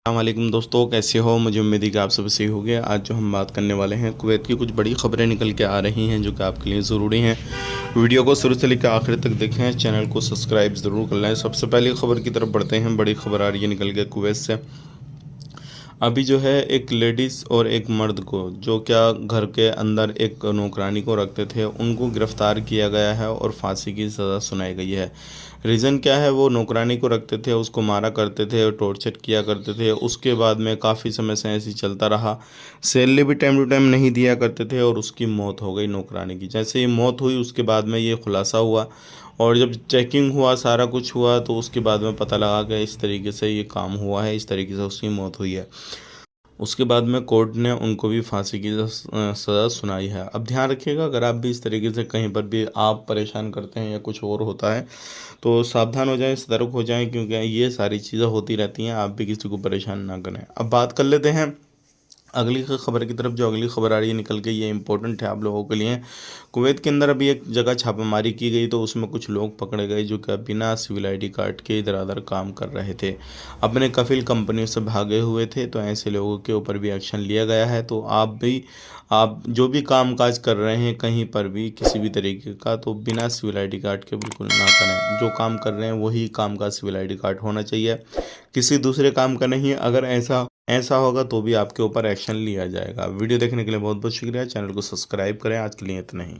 अस्सलामुअलैकुम दोस्तों, कैसे हो। मुझे उम्मीद है कि आप सब सही हो गए। आज जो हम बात करने वाले हैं, कुवैत की कुछ बड़ी खबरें निकल के आ रही हैं जो कि आपके लिए ज़रूरी हैं। वीडियो को शुरू से लेकर आखिर तक देखें, चैनल को सब्सक्राइब ज़रूर कर लें। सबसे पहले खबर की तरफ बढ़ते हैं। बड़ी खबर आ रही है निकल के कुवैत से। अभी जो है एक लेडीज़ और एक मर्द को, जो क्या घर के अंदर एक नौकरानी को रखते थे, उनको गिरफ़्तार किया गया है और फांसी की सज़ा सुनाई गई है। रीज़न क्या है, वो नौकरानी को रखते थे, उसको मारा करते थे और टॉर्चर किया करते थे। उसके बाद में काफ़ी समय से ऐसे ही चलता रहा। सैलरी भी टाइम टू टाइम नहीं दिया करते थे और उसकी मौत हो गई नौकरानी की। जैसे ही मौत हुई उसके बाद में ये खुलासा हुआ और जब चेकिंग हुआ, सारा कुछ हुआ, तो उसके बाद में पता लगा कि इस तरीके से ये काम हुआ है, इस तरीके से उसकी मौत हुई है। उसके बाद में कोर्ट ने उनको भी फांसी की सज़ा सुनाई है। अब ध्यान रखिएगा, अगर आप भी इस तरीके से कहीं पर भी आप परेशान करते हैं या कुछ और होता है तो सावधान हो जाएं, सतर्क हो जाएं, क्योंकि ये सारी चीज़ें होती रहती हैं। आप भी किसी को परेशान ना करें। अब बात कर लेते हैं अगली खबर की तरफ। जो अगली खबर आ रही है निकल के, ये इंपॉर्टेंट है आप लोगों के लिए। कुवैत के अंदर अभी एक जगह छापेमारी की गई तो उसमें कुछ लोग पकड़े गए जो कि बिना सिविल आईडी कार्ड के इधर उधर काम कर रहे थे, अपने कफिल कंपनियों से भागे हुए थे। तो ऐसे लोगों के ऊपर भी एक्शन लिया गया है। तो आप जो भी काम काज कर रहे हैं कहीं पर भी किसी भी तरीके का, तो बिना सिविल आईडी कार्ड के बिल्कुल ना करें। जो काम कर रहे हैं वही काम का सिविल आईडी कार्ड होना चाहिए, किसी दूसरे काम का नहीं। अगर ऐसा ऐसा होगा तो भी आपके ऊपर एक्शन लिया जाएगा। वीडियो देखने के लिए बहुत बहुत शुक्रिया। चैनल को सब्सक्राइब करें। आज के लिए इतना ही।